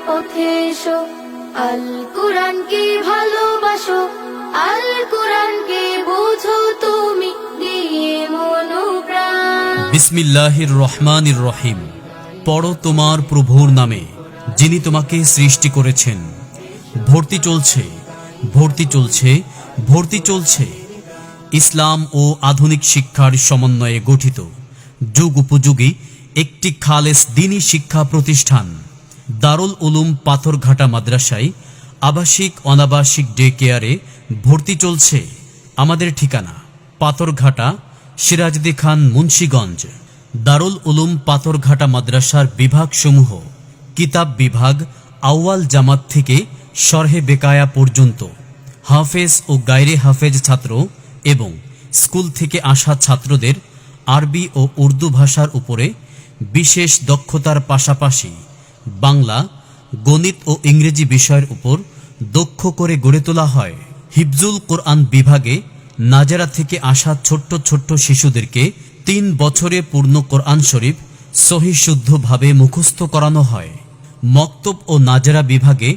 পথে এসো, আল কোরআনকে ভালোবাসো, আল কোরআনকে বুঝো তুমি দিয়ে মনোপ্রাণ। বিসমিল্লাহির রহমানির রহিম। পড়ো তোমার প্রভুর নামে, যিনি তোমাকে সৃষ্টি করেছেন। ভর্তি চলছে, ভর্তি চলছে, ভর্তি চলছে। ইসলাম ও আধুনিক শিক্ষার সমন্বয়ে গঠিত যুগ উপযোগী একটি খালেস দ্বীনী শিক্ষা প্রতিষ্ঠান দারুল উলুম পাথরঘাটা মাদ্রাসায় আবাসিক অনাবাসিক ডে কেয়ারে ভর্তি চলছে। আমাদের ঠিকানা পাথরঘাটা, সিরাজদি খান, মুন্সিগঞ্জ। দারুল উলুম পাথরঘাটা মাদ্রাসার বিভাগসমূহ: কিতাব বিভাগ আউয়াল জামাত থেকে শরহে বেকায়া পর্যন্ত, হাফেজ ও গায়রে হাফেজ ছাত্র এবং স্কুল থেকে আসা ছাত্রদের আরবি ও উর্দু ভাষার উপরে বিশেষ দক্ষতার পাশাপাশি বাংলা, গণিত ও ইংরেজি বিষয়ের উপর দক্ষ করে গড়ে তোলা হয়। হিফজুল কোরআন বিভাগে নাজেরা থেকে আসা ছোট্ট ছোট্ট শিশুদেরকে 3 বছরে পূর্ণ কোরআন শরীফ সহিহ শুদ্ধভাবে মুখস্থ করানো হয়। মক্তব ও নাজেরা বিভাগে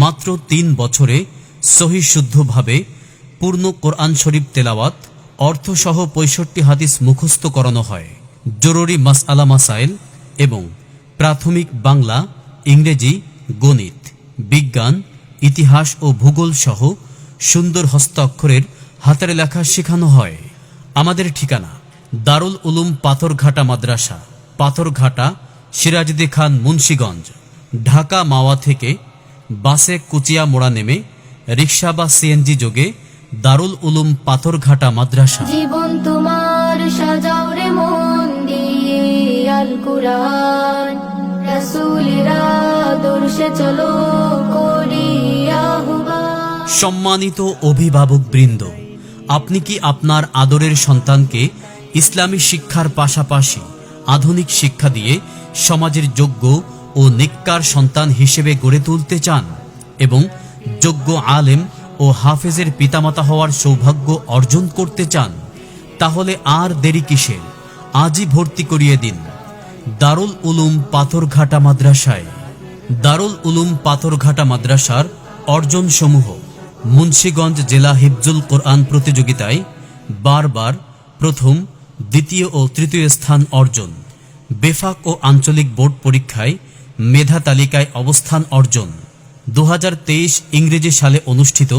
মাত্র 3 বছরে সহিহ শুদ্ধভাবে পূর্ণ কোরআন শরীফ তেলাওয়াত, অর্থসহ 65 হাদিস মুখস্থ করানো হয়। জরুরি মাসআলা মাসাইল এবং প্রাথমিক বাংলা, ইংরেজি, গণিত, বিজ্ঞান, ইতিহাস ও ভূগোল সহ সুন্দর হস্তাক্ষরের হাতের লেখা শেখানো হয়। আমাদের ঠিকানা দারুল উলুম পাথরঘাটা মাদ্রাসা, পাথরঘাটা, সিরাজদি খান, মুন্সিগঞ্জ। ঢাকা মাওয়া থেকে বাসে কুচিয়া মোড়া নেমে রিক্সা বা সিএনজি যোগে দারুল উলুম পাথরঘাটা মাদ্রাসা। জীবন তোমার সাজাও রে মন দিয়ে আল কোরআন, রাসূলের আদর্শে চলো করি আহ্বান। সম্মানিত অভিভাবক বৃন্দ, আপনি কি আপনার আদরের সন্তানকে ইসলামী শিক্ষার পাশাপাশি আধুনিক শিক্ষা দিয়ে সমাজের যোগ্য ও নেককার সন্তান হিসেবে গড়ে তুলতে চান এবং যোগ্য আলেম ও হাফেজের পিতামাতা হওয়ার সৌভাগ্য অর্জন করতে চান? তাহলে আর দেরি কিসের? আজই ভর্তি করিয়ে দিন দারুল উলুম পাথরঘাটা মাদ্রাসায়। দারুল উলুম পাথরঘাটা মাদ্রাসার অর্জনসমূহ: মুন্সিগঞ্জ জেলা হিফজুল কোরআন প্রতিযোগিতায় বারবার প্রথম, দ্বিতীয় ও তৃতীয় স্থান অর্জন। বেফাক ও আঞ্চলিক বোর্ড পরীক্ষায় মেধা তালিকায় অবস্থান অর্জন। 2023 ইংরেজি সালে অনুষ্ঠিত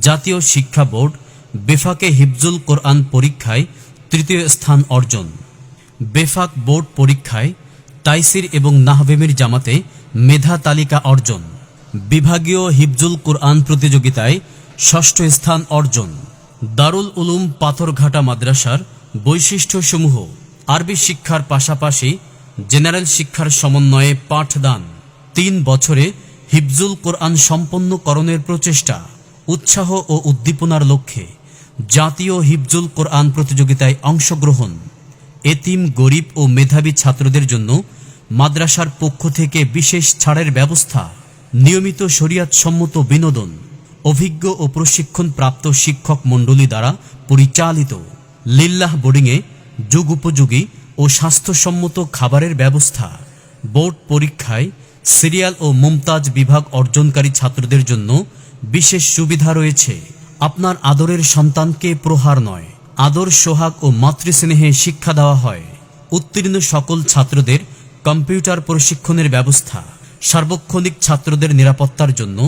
জাতীয় শিক্ষা বোর্ড বেফাকে হিফজুল কোরআন পরীক্ষায় তৃতীয় স্থান অর্জন। বেফাক বোর্ড পরীক্ষায় তাইসির এবং নাহবেমির জামাতে মেধা তালিকা অর্জন। বিভাগীয় হিফজুল কোরআন প্রতিযোগিতায় 6ষ্ঠ স্থান অর্জন। দারুল উলুম পাথরঘাটা মাদ্রাসার বৈশিষ্ট্যসমূহ: আরবি শিক্ষার পাশাপাশি জেনারেল শিক্ষার সমন্বয়ে পাঠদান, 3 বছরে হিফজুল কোরআন সম্পন্নকরণের প্রচেষ্টা, উৎসাহ ও উদ্দীপনার লক্ষ্যে জাতীয় হিফজুল কোরআন প্রতিযোগিতায় অংশগ্রহণ। এতিম, গরিব ও মেধাবী ছাত্রদের জন্য মাদ্রাসার পক্ষ থেকে বিশেষ ছাড়ের ব্যবস্থা, নিয়মিত শরীয়তসম্মত বিনোদন, অভিজ্ঞ ও প্রশিক্ষণপ্রাপ্ত শিক্ষক মণ্ডলী দ্বারা পরিচালিত। লিল্লাহ বোর্ডিংয়ে যুগ উপযোগী ও স্বাস্থ্যসম্মত খাবারের ব্যবস্থা। বোর্ড পরীক্ষায় সিরিয়াল ও মুমতাজ বিভাগ অর্জনকারী ছাত্রদের জন্য বিশেষ সুবিধা রয়েছে। আপনার আদরের সন্তানকে প্রহার নয়, আদর, সোহাগ ও মাতৃস্নেহে শিক্ষা দেওয়া হয়। উত্তীর্ণ সকল ছাত্রদের কম্পিউটার প্রশিক্ষণের ব্যবস্থা। সার্বক্ষণিক ছাত্রদের নিরাপত্তার জন্য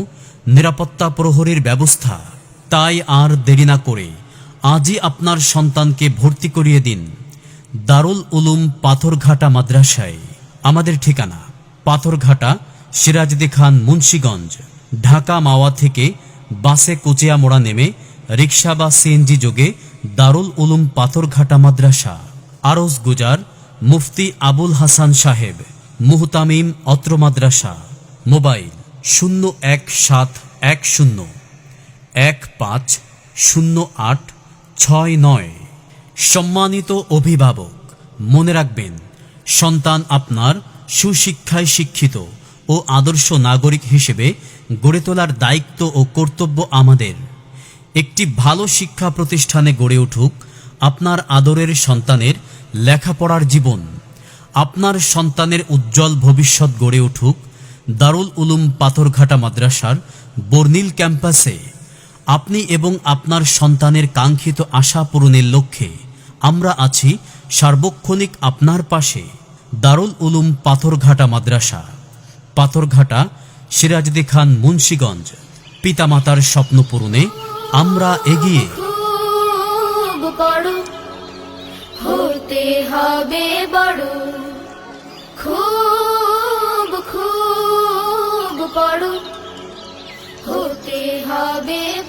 নিরাপত্তা প্রহরীর ব্যবস্থা। তাই আর দেরি না করে আজই আপনার সন্তানকে ভর্তি করিয়ে দিন দারুল উলুম পাথরঘাটা মাদ্রাসায়। আমাদের ঠিকানা পাথরঘাটা, সিরাজদি খান, মুন্সিগঞ্জ। ঢাকা মাওয়া থেকে বাসে কুচিয়া মোড়া নেমে রিক্সা বা সিএনজি যোগে দারুল উলুম পাথরঘাটা মাদ্রাসা। আরজ গুজার মুফতি আবুল হাসান সাহেব, মুহতামিম, অত্র মাদ্রাসা। মোবাইল 01710150869। সম্মানিত অভিভাবক, মনে রাখবেন, সন্তান আপনার সুশিক্ষায় শিক্ষিত ও আদর্শ নাগরিক হিসেবে গড়ে তোলার দায়িত্ব ও কর্তব্য আমাদের। একটি ভালো শিক্ষা প্রতিষ্ঠানে গড়ে উঠুক আপনার আদরের সন্তানের লেখাপড়ার জীবন। আপনার সন্তানের উজ্জ্বল ভবিষ্যৎ গড়ে উঠুক দারুল উলুম পাথরঘাটা মাদ্রাসার বর্নিল ক্যাম্পাসে আপনি এবং আপনার সন্তানের কাঙ্ক্ষিত আশা পূরণের লক্ষ্যে আমরা আছি সার্বক্ষণিক আপনার পাশে। দারুল উলুম পাথরঘাটা মাদ্রাসা, পাথরঘাটা, সিরাজদি খান, মুন্সিগঞ্জ। পিতামাতার স্বপ্ন পূরণে আমরা এগিয়ে। খুব বড় হতে হবে বড়, খুব খুব বড় হতে হবে।